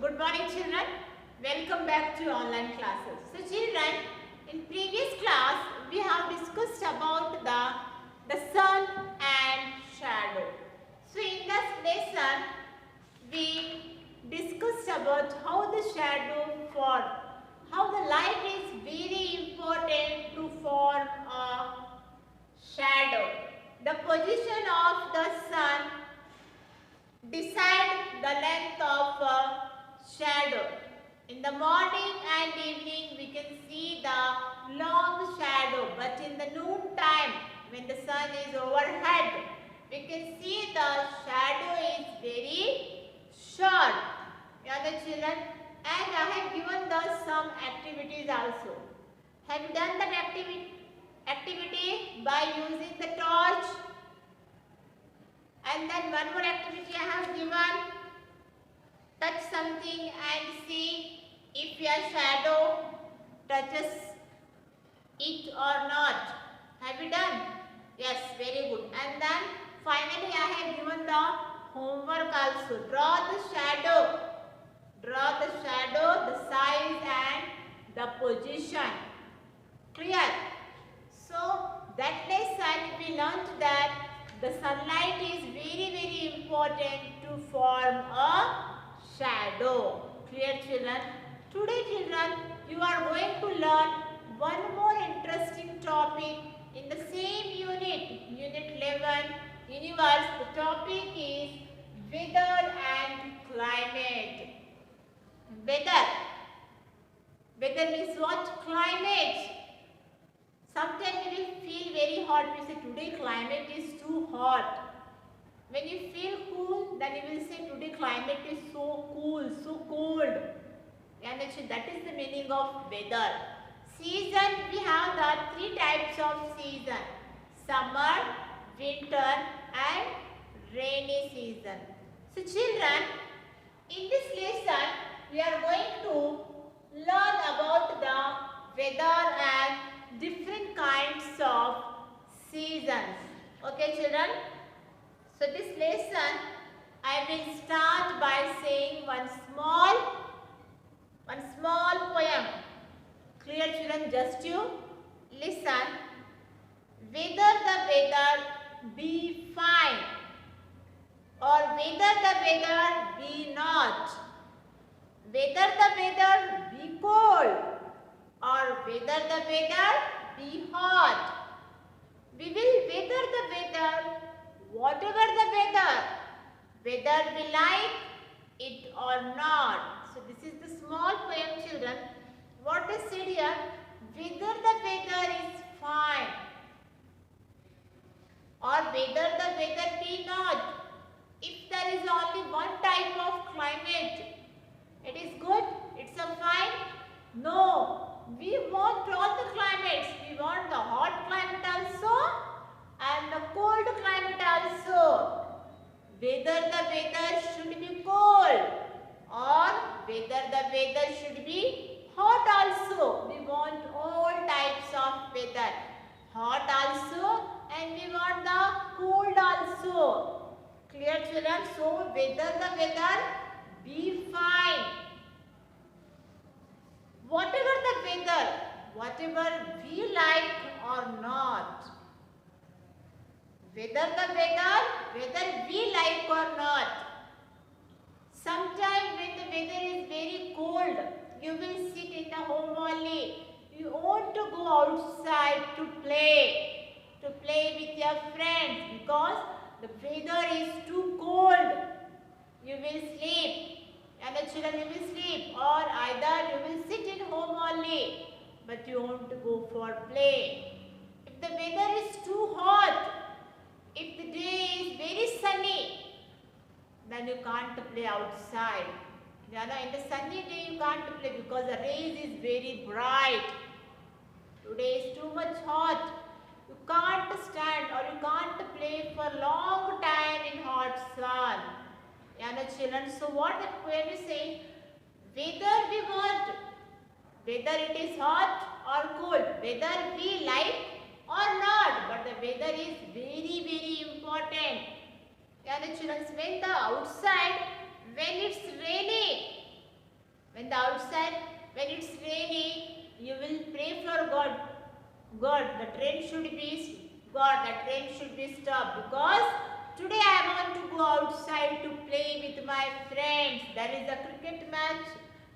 Good morning children. Welcome back to online classes. So children, in previous class we have discussed about the sun and shadow. So in this lesson we discussed about how the shadow form, how the light is very important to form a shadow. The position of the sun decide the length of a shadow. In the morning and evening we can see the long shadow, but in the noon time when the sun is overhead we can see the shadow is very short. Yeah, the children, and I have given some activities also. Have you done that activity by using the torch? And then one more activity I have given. Touch something and see if your shadow touches it or not. Have you done? Yes, very good. And then finally I have given the homework also. Draw the shadow. Draw the shadow, the size and the position. Clear? So that lesson we learnt that the sunlight is very important to form a shadow. Clear children? Today children, you are going to learn one more interesting topic in the same unit, unit 11, universe. The topic is weather and climate. Weather. Weather means what? Climate. Sometimes we will feel very hot. We say today climate is too hot. When you feel cool, then you will say today climate is so cool, so cold. And actually that is the meaning of weather. Season, we have the three types of season. Summer, winter and rainy season. So children, in this lesson, we are going to learn about the weather and different kinds of seasons. Okay children? So this lesson I will start by saying one small poem. Clear children? Just you listen. Whether the weather be fine or whether the weather be not, whether the weather be cold or whether the weather be hot, we will weather the weather whatever the weather, whether we like it or not. So this is the small poem children. What is said here? Whether the weather is fine or whether the weather be not. If there is only one type of climate, it is good, it's a fine. No, we want all the climates. We want the hot climate also and the cold climate also. Whether the weather should be cold or whether the weather should be hot also. We want all types of weather. Hot also and we want the cold also. Clear children? So whether the weather be fine. Whatever the weather, whatever we like or not. Whether the weather, whether we like or not. Sometimes when the weather is very cold, you will sit in the home only. You want to go outside to play with your friends because the weather is too cold. You will sleep and the children will sleep, or either you will sit in home only but you want to go for play. If the weather is too hot, if the day is very sunny, then you can't play outside. In the sunny day you can't play because the rays is very bright. Today is too much hot. You can't stand or you can't play for long time in hot sun. Children, so what the poem is saying? Whether we want, whether it is hot or cold, whether we like or not, but the weather is very important. The children, when the outside, when it's raining, When the outside, when it's rainy, you will pray for God. God, the train should be, God, the train should be stopped, because today I want to go outside to play with my friends. There is a cricket match,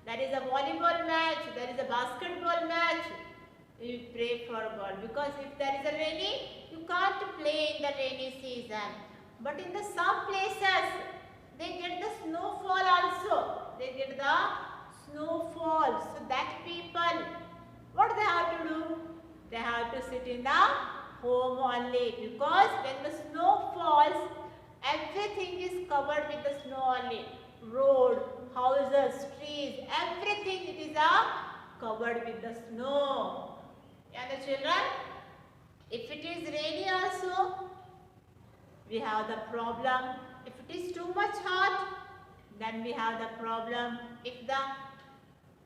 there is a volleyball match, there is a basketball match. You pray for God, because if there is a rainy, you can't play in the rainy season. But in the some places, they get the snowfall also. They get the snowfall. So that people, what they have to do? They have to sit in the home only, because when the snow falls, everything is covered with the snow only. Road, houses, trees, everything it is covered with the snow. And the children, if it is rainy also, we have the problem. If it is too much hot, then we have the problem. If the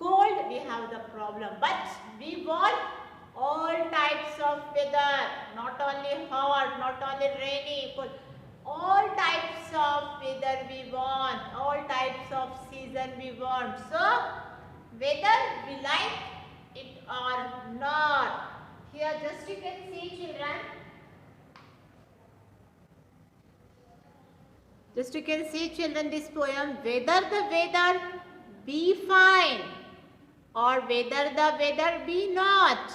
cold, we have the problem. But we want all types of weather, not only hot, not only rainy, cold. All types of weather we want, all types of season we want. So, whether we like it or not. Here just you can see, children. Just you can see, children, this poem, whether the weather be fine or whether the weather be not,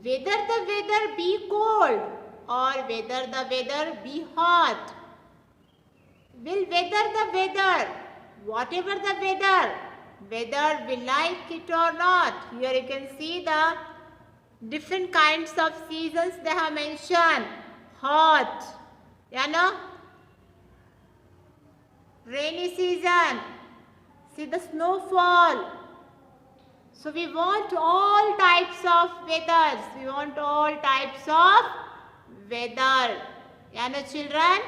whether the weather be cold or whether the weather be hot, will weather the weather, whatever the weather, whether we like it or not. Here you can see the different kinds of seasons they have mentioned. Hot, you know, rainy season, see the snowfall. So we want all types of weathers. We want all types of weather. You know, children?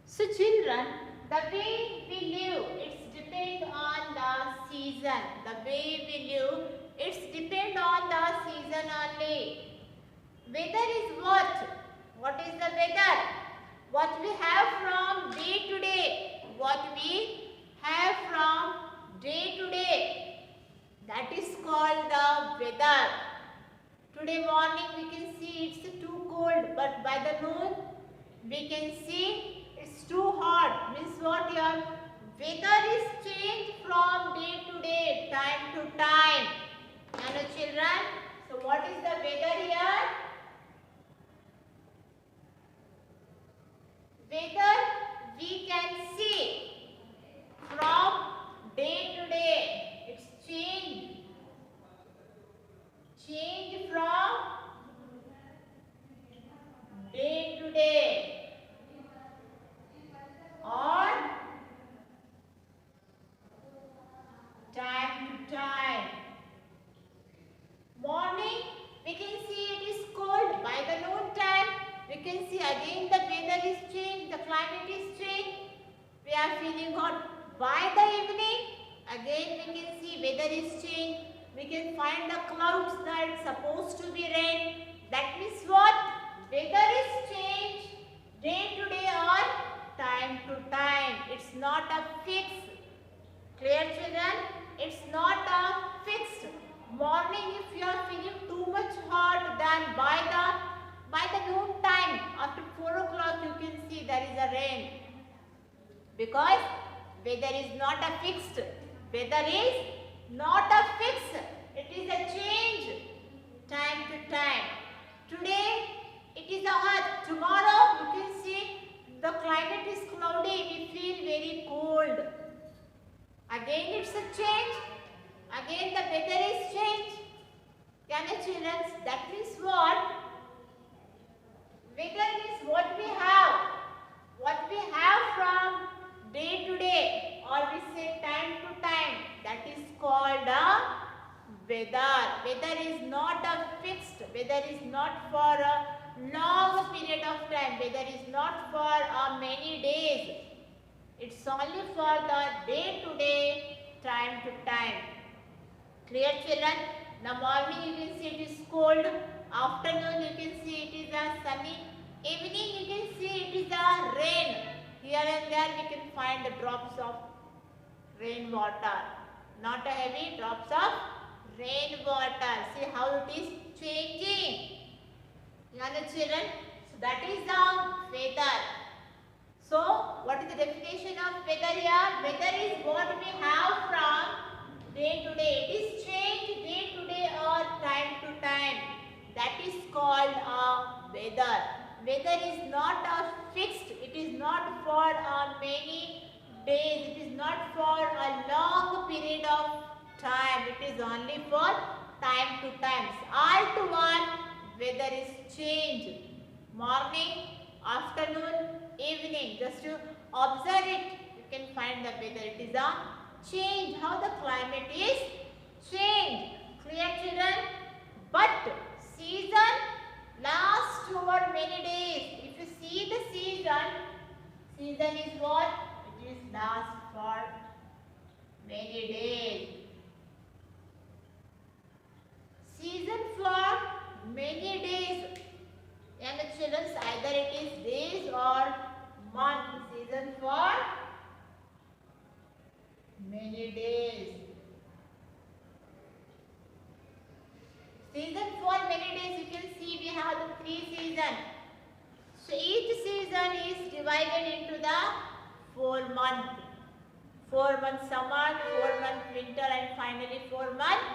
So children, the way we live, it's depend on the season. The way we live, it's depend on the season only. Weather is what? What is the weather? What we have from day to day. What we have from day to day. That is called the weather. Today morning we can see it's too cold, but by the noon we can see it's too hot. Means what? Your weather is changed from day to day, time to time. You know, children? So what is the weather here? Weather we can see from day to day. It's changed. Change from day to day or time to time. Morning we can see it is cold. By the noon time we can see again the weather is changed, the climate is changed. We are feeling hot. By the evening again we can see weather is changed. We can find the clouds that it's supposed to be rain. That means what? Weather is changed day to day or time to time. It's not a fixed. Clear, children? It's not a fixed. Morning if you are feeling too much hot, then by the noon time after 4 o'clock you can see there is a rain. Because weather is not a fixed. Weather is not a fix. It is a change time to time. Today it is a hot. Tomorrow you can see the climate is cloudy. We feel very cold. Again it's a change. Again the weather is changed. Can you children? That means what? Weather means what we have. What we have from day to day, or we say time to time. That is called a weather. Weather is not a fixed. Weather is not for a long period of time. Weather is not for many days. It's only for the day to day, time to time. Clear, children? The morning you can see it is cold. Afternoon you can see it is a sunny. Evening you can see it is a rain. Here and there we can find the drops of rainwater. Not a heavy, drops of rainwater. See how it is changing. Young children, so that is the weather. So what is the definition of weather here? Weather is what we have from day to day. It is changed day to day or time to time. That is called a weather. Weather is not a fixed. It is not for many days. It is not for a long period of time. It is only for time to time. All to one, weather is changed. Morning, afternoon, evening. Just to observe it, you can find the weather. It is a change. How the climate is changed. Clear, children? But season lasts over many days. If you see the season is what? It is lasts for many days. Season for many days. Young children, either it is days or month. Season for many days. Season for many days, you can see we have the 3 seasons. So each season is divided into the 4 months. 4 months summer, 4 months winter, and finally 4 months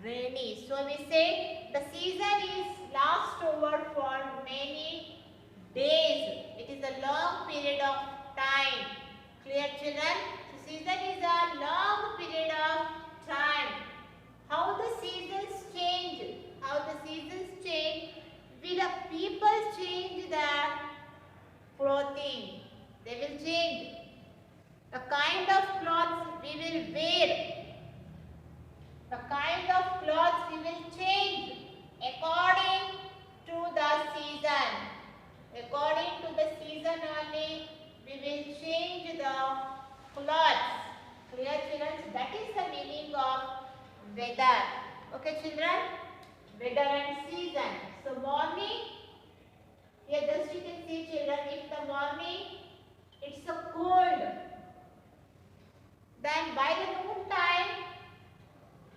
rainy. So we say the season is lasts over for many days. It is a long period of time. Clear, children? So season is a long period of time. How the seasons change? How the seasons change? Will the people change their clothing? They will change. The kind of clothes we will wear. The kind of clothes we will change according to the season. According to the season only, we will change the clothes. Clear, children? So that is the meaning of weather. Okay, children? Weather and season. So morning, here just you can see, children, if the morning it's a cold, then by the noon time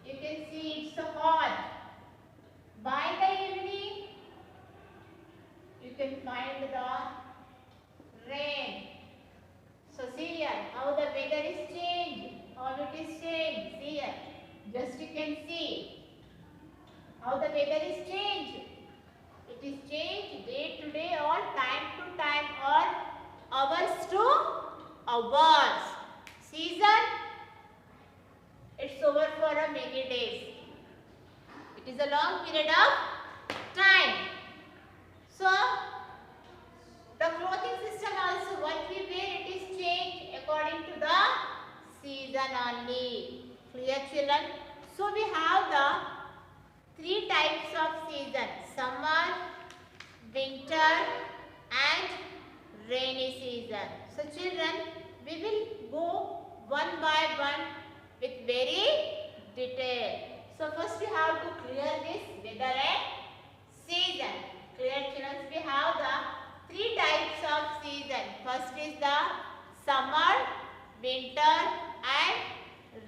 you can see it's so hot. By the evening you can find the rain. So see here how the weather is changed, how it is changed. See here, just you can see how the weather is changed. It is changed day to day or time to time or hours to hours. Season, it's over for a many days. It is a long period of time. So the clothing system also, what we wear, it is changed according to the season only. Clear, children? So we have the 3 types of season: summer, winter and rainy season. So children, we will go one by one with very detail. So first we have to clear this weather and season. Clear, children? We have the 3 types of season. First is the summer, winter and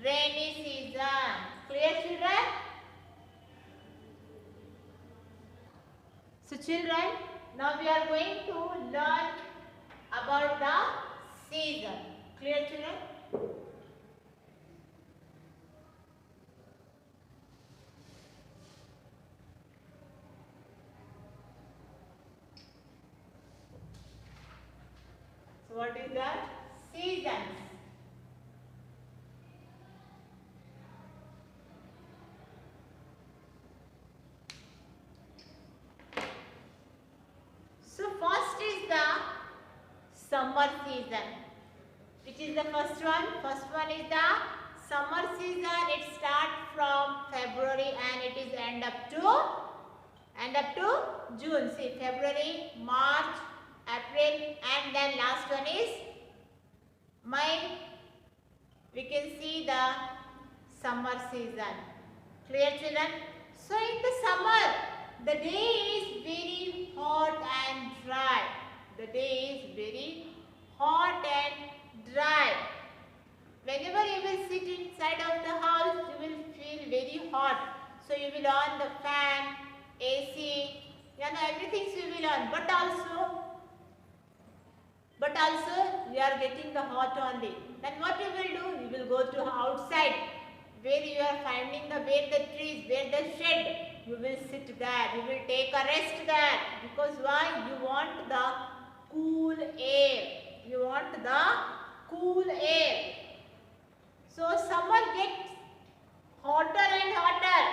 rainy season. Clear, children? So children, now we are going to learn about the season. Clear, children? So what is that? Seasons. So first is the summer season. Which is the first one? First one is the summer season. It starts from February and it is end up to June. See, February, March, April and then last one is May. We can see the summer season. Clear, children? So in the summer, the day is very hot and dry. The day is very hot and dry. Whenever you will sit inside of the house, you will feel very hot. So you will on the fan, AC, everything you will on. But also you are getting the hot only. Then what you will do? You will go to outside where you are finding where the trees, where the shed. You will sit there. You will take a rest there. Because why? You want the cool air. You want the cool air. So summer gets hotter and hotter.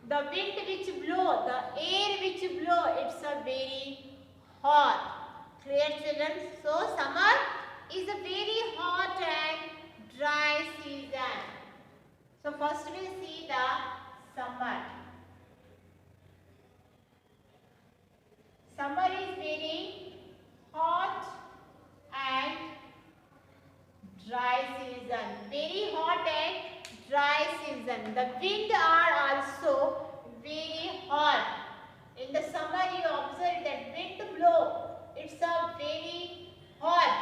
The wind which blow, the air which blow, it's a very hot. Clear, children? So summer is a very hot and dry season. So first we'll see the summer. Summer is very hot and dry season. Very hot and dry season. The wind are also very hot. In the summer you observe that wind blow. It's a very hot.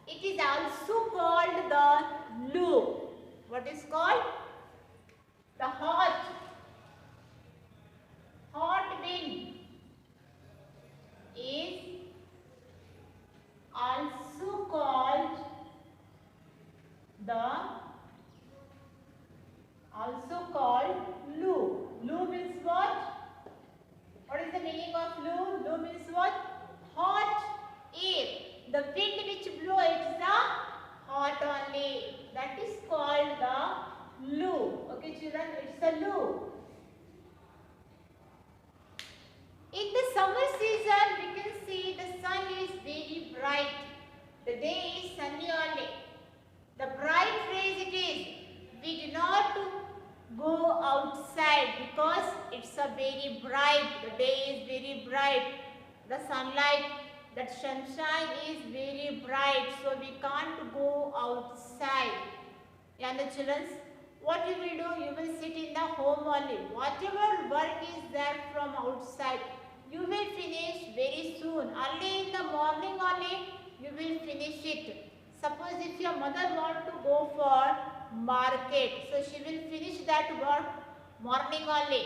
It is also called the loo. What is called? The hot wind is also called loo. Loo means what? What is the meaning of loo? Loo means what? Hot air. The wind which blow, it's the hot only. That is called the loo. Okay, children, it's a loo. In the summer season, we can see the sun is very bright. The day is sunny only. The bright rays it is. We do not go outside because it's a very bright. The day is very bright. The sunlight, that sunshine is very bright. So we can't go outside. And the children, what you will do? You will sit in the home only. Whatever work is there from outside, you will finish very soon. Early in the morning only, you will finish it. Suppose if your mother want to go for market, so she will finish that work morning only.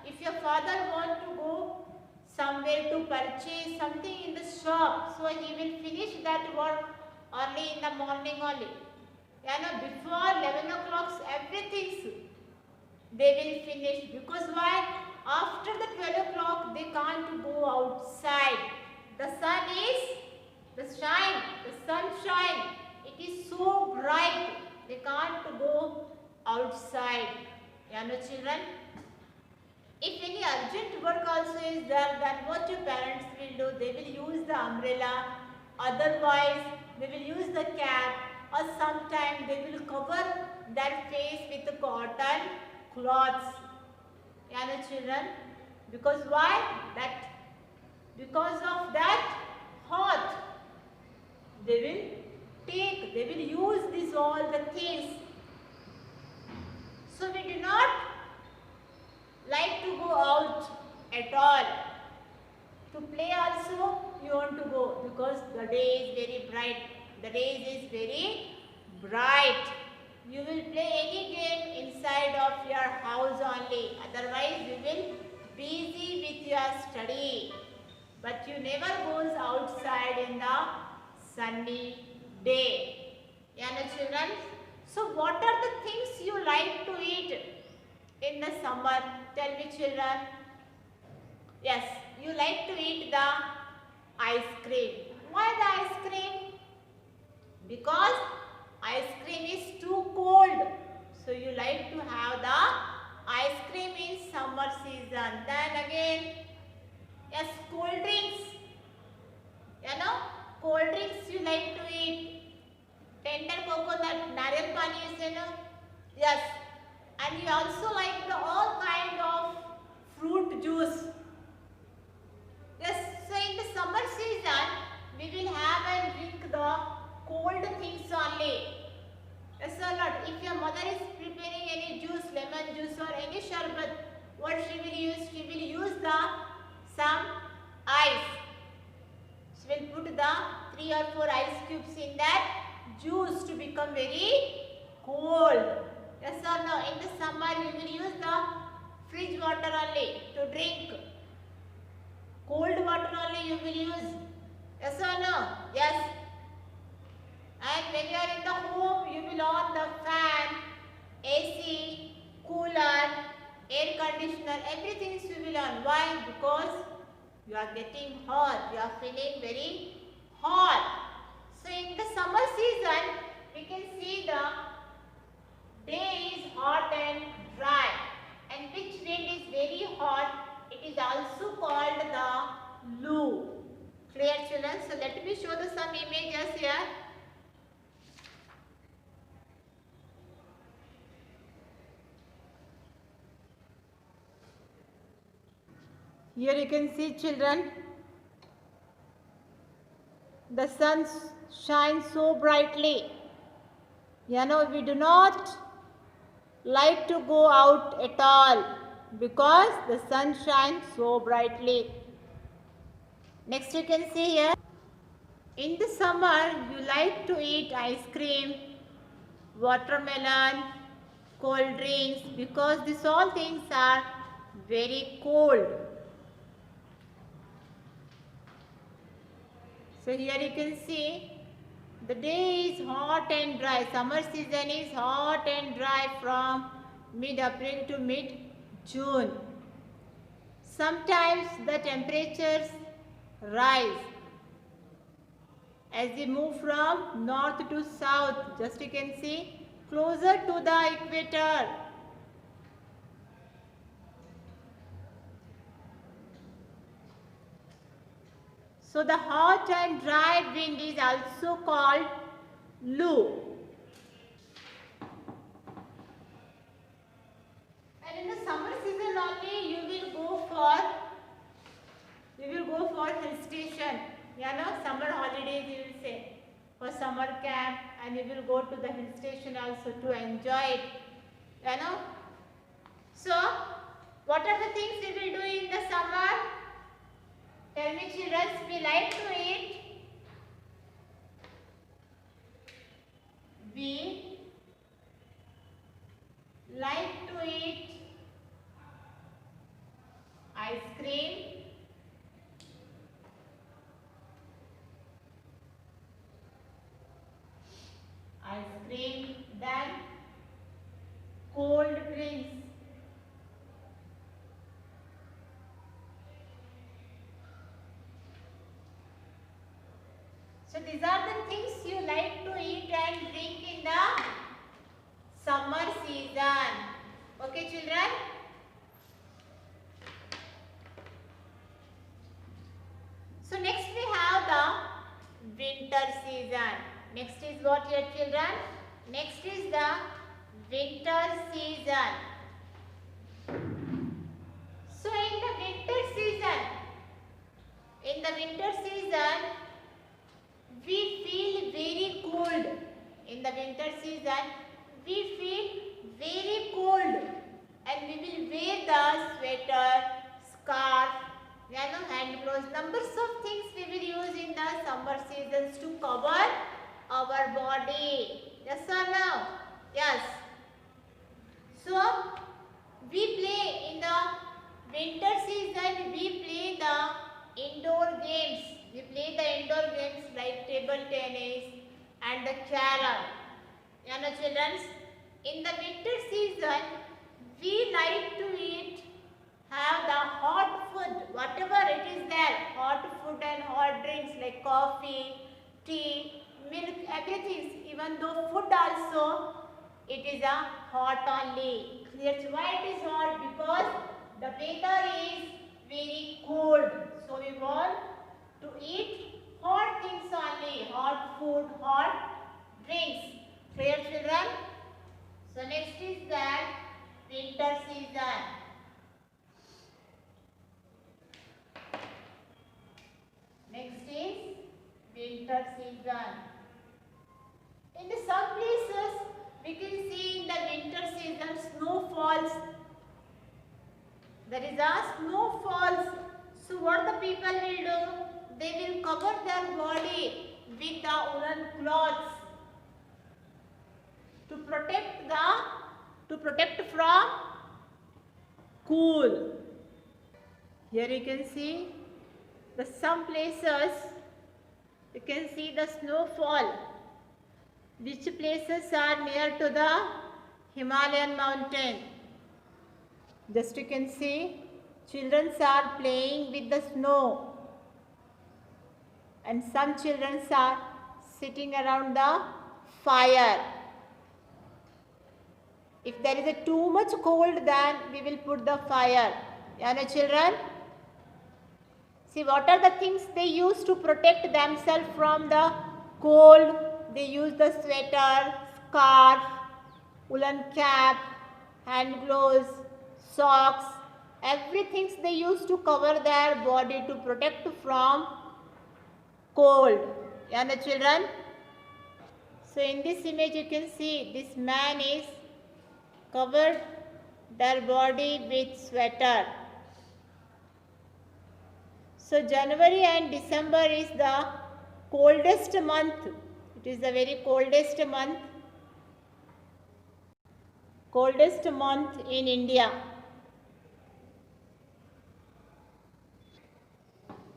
If your father want to go somewhere to purchase something in the shop, so he will finish that work early in the morning only. Before 11 o'clock, everything they will finish. Because why? After the 12 o'clock, they can't go outside. The sunshine, it is so bright, they can't go outside. Children, if any urgent work also is there, then what your parents will do? They will use the umbrella, otherwise they will use the cap, or sometimes they will cover their face with cotton cloths. Children, because why? Because of that hot, they will use these all the things. So we do not like to go out at all. To play also you want to go because the day is very bright. The day is very bright. You will play any game inside of your house only. Otherwise you will busy with your study. But you never goes outside in the sunny day. Children. So what are the things you like to eat in the summer? Tell me, children. Yes, you like to eat the ice cream. Why the ice cream? Because ice cream is too cold. So you like to have the ice cream in summer season. Then again, yes, cold drinks. Cold drinks you like to eat. Tender coconut, nariyal pani you say, no? Yes. And you also like all kind of fruit juice. Yes. So in the summer season, we will have and drink the cold things only. Yes or not? If your mother is preparing any juice, lemon juice or any sharbat, what she will use? She will use the 3 or 4 ice cubes in that juice to become very cold. Yes or no? In the summer we will use the fridge water only to drink. Cold water only you will use. Yes or no? Yes. And when you are in the home, you will on the fan, AC, cooler, air conditioner, everything you will on. Why? Because you are getting hot. You are feeling very hot. So in the summer season, we can see the day is hot and dry. And which wind is very hot, it is also called the loo. Clear, children? So let me show the some images here. Here you can see, children, the sun shines so brightly. You know, we do not like to go out at all because the sun shines so brightly. Next you can see here, in the summer you like to eat ice cream, watermelon, cold drinks, because these all things are very cold. So here you can see the day is hot and dry. Summer season is hot and dry from mid-April to mid-June. Sometimes the temperatures rise as we move from north to south. Just you can see closer to the equator. So the hot and dry wind is also called loo. And in the summer season only you will go for hill station. You know, summer holidays you will say, for summer camp, and you will go to the hill station also to enjoy it. You know. So what are the things we will do in the summer? Tell me, children, we like to eat. We like to eat ice cream, then cold drinks. So these are the things you like to eat and drink in the summer season. Okay, children? So next we have the winter season. Next is what here, children? Next is the winter season. So in the winter season, we feel very cold. In the winter season, we feel very cold, and we will wear the sweater, scarf, hand gloves. Numbers of things we will use in the summer seasons to cover our body. Yes or no? Yes. So we play in the winter season. We play the indoor games. We play the indoor games like table tennis and the carrom. You know, children, in the winter season, we like to eat, have the hot food, whatever it is there, hot food and hot drinks like coffee, tea, milk, everything. Even though food also, it is a hot only. That's why it is hot, because the weather is very cold. So we want to eat hot things only, hot food, hot drinks. Clear, children? So next is that winter season. Next is winter season. In some places we can see in the winter season snow falls. There is a snow falls. So what the people will do? They will cover their body with the woolen cloths to protect from cool. Here you can see some places you can see the snowfall, which places are near to the Himalayan mountain. Just you can see children are playing with the snow, and some children are sitting around the fire. If there is a too much cold, then we will put the fire. Yeah, children? See, what are the things they use to protect themselves from the cold? They use the sweater, scarf, woolen cap, hand gloves, socks, everything they use to cover their body to protect from cold. Yeah, the children? So in this image you can see this man is covered their body with sweater. So January and December is the coldest month. It is the very coldest month in India.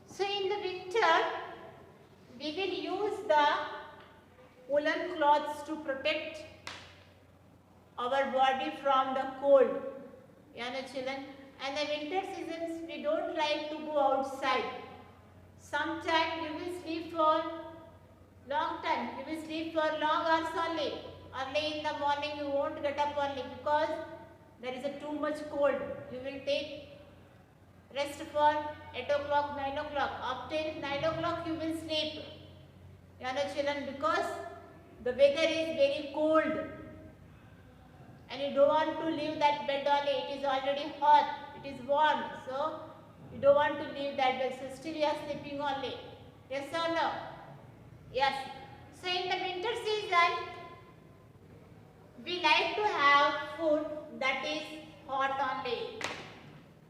So in the winter, we will use the woolen cloths to protect our body from the cold. Yeah, children. And the winter seasons, we don't like to go outside. Sometimes you will sleep for long time. You will sleep for long hours only. Early in the morning you won't get up only because there is a too much cold. You will take rest for 8 o'clock, 9 o'clock. Up till 9 o'clock you will sleep. You know children, because the weather is very cold. And you don't want to leave that bed only. It is already hot. It is warm. So you don't want to leave that bed. So still you are sleeping only. Yes or no? Yes. So in the winter season, we like to have food that is hot only.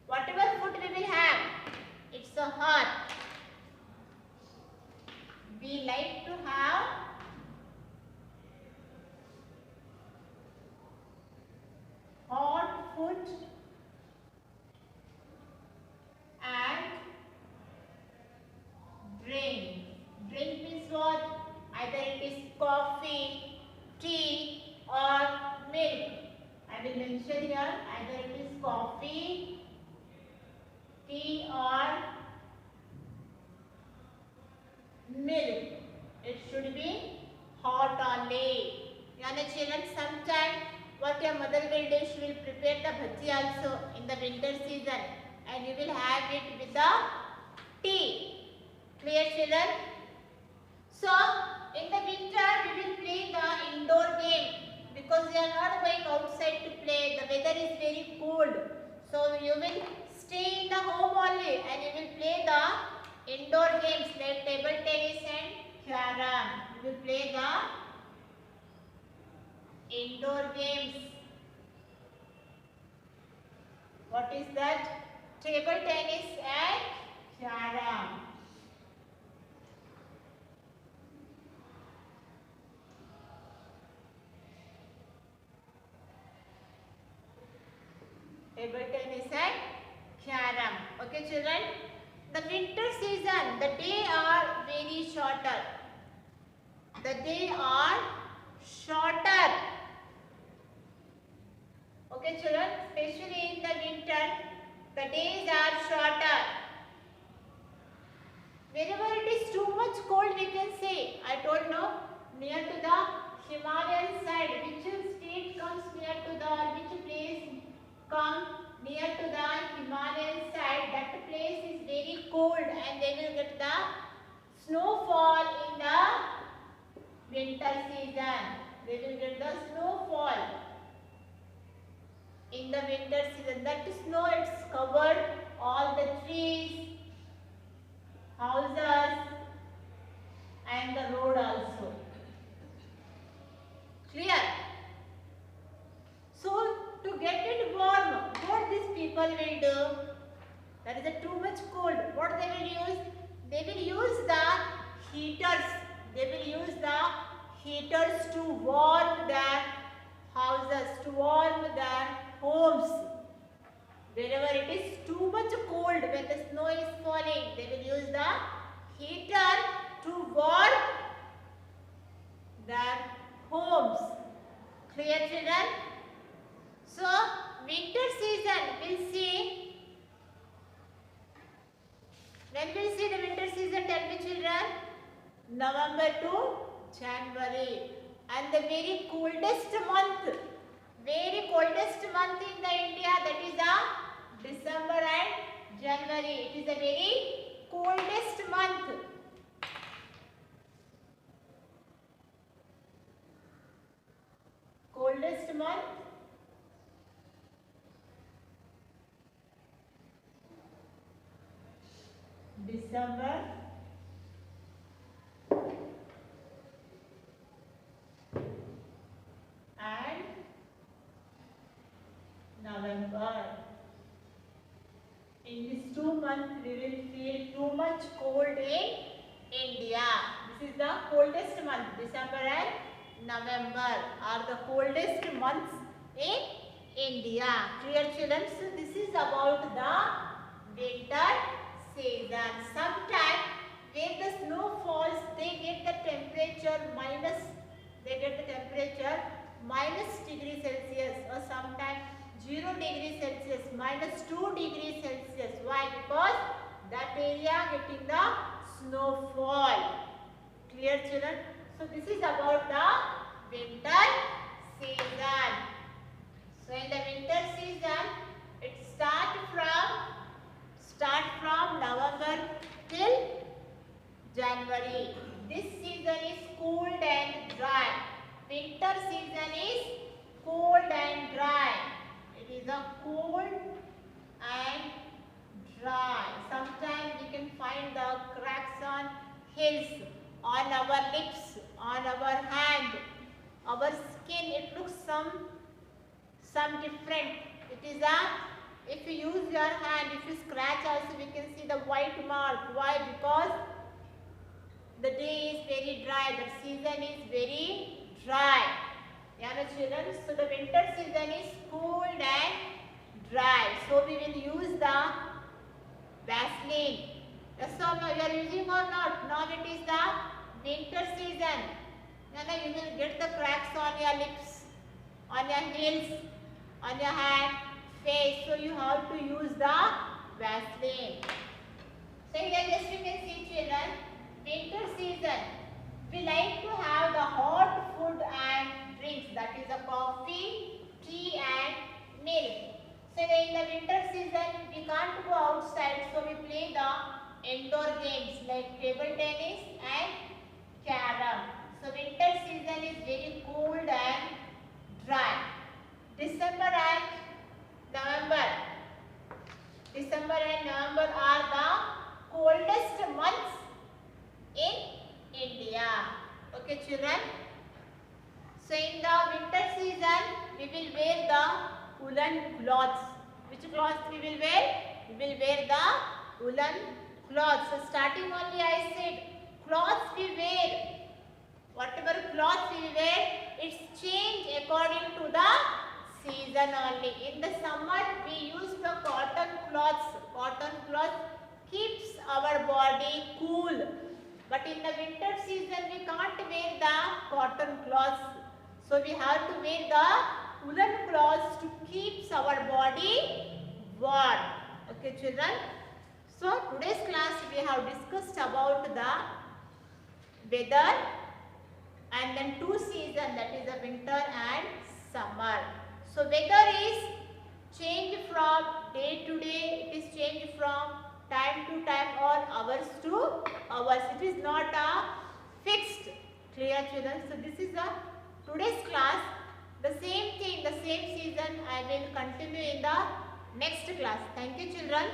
Whatever food we will have, it's so hot. We like to have hot food and drink. Drink means what? Either it is coffee, tea or milk. I will mention here either it is coffee, tea or milk. It should be hot only. Yani children, sometime what your mother will do, she will prepare the bhaji also in the winter season and you will have it with the tea. Clear children? So in the winter we will play the indoor game because we are not going outside to play. The weather is very cold. So you will stay in the home only and you will play the indoor games like table tennis and carom. You will play the indoor games. What is that? Table tennis and carom. Table tennis and carom. Okay children? The winter season, the days are very shorter. The days are shorter. Okay children? Especially in the winter, the days are shorter. Wherever it is too much cold, we can say, I told no, near to the Himalayan side, which state comes near to the, which place come near to the Himalayan side, that place is very cold and they will get the snowfall in the winter season. They will get the snowfall in the winter season. That snow, it's covered all the trees, houses and the road also. Clear? So to get it warm, what these people will do? There is a too much cold. What they will use? They will use the heaters. They will use the heaters to warm their houses, to warm their homes. Wherever it is too much cold, when the snow is falling, they will use the heater to warm their homes. Clear, children? So, winter season, we'll see. When we'll see the winter season, tell me, children? November to January. And the very coldest month in the India, that is the December and January. It is the very coldest month. Coldest month. December and November. In these 2 months, we will feel too much cold in India. This is the coldest month. December and November are the coldest months in India. Clear, children? So this is about the winter season. Sometimes when the snow falls, they get the temperature minus degree Celsius, or sometimes 0 degree Celsius, minus 2 degree Celsius. Why? Because that area getting the snowfall. Clear, children? So this is about the winter season. So in the winter season, it start from November till January. This season is cold and dry. Winter season is cold and dry. It is a cold and dry. Sometimes we can find the cracks on hills, on our lips, on our hand, our skin. It looks some different. It is if you use your hand, if you scratch also, we can see the white mark. Why? Because the day is very dry. The season is very dry. Yeah, children. So the winter season is cold and dry. So we will use the Vaseline. That's all you are using or not. Now it is the winter season. You will get the cracks on your lips, on your nails, on your hand, face. So you have to use the Vaseline. So here just you can see, children, winter season. We like to have the hot food and drinks, that is the coffee, tea and milk. So in the winter season, we can't go outside, so we play the indoor games like table tennis and carom. So winter season is very cold and dry. December and November are the coldest months in India. Okay, children. So in the winter season, we will wear the woolen cloths. Which cloths we will wear? We will wear the woolen cloths. So starting only I said cloths we wear. Whatever cloths we wear, it's changed according to the season only. In the summer, we use the cotton cloths. Cotton cloth keeps our body cool. But in the winter season, we can't wear the cotton cloths. So we have to wear the woolen cloths to keep our body warm. Okay, children. So today's class we have discussed about the weather and then 2 seasons, that is the winter and summer. So weather is changed from day to day. It is changed from time to time or hours to hours. It is not fixed. Clear, children? So this is today's class. The same thing, the same season I will continue in the next class. Thank you, children.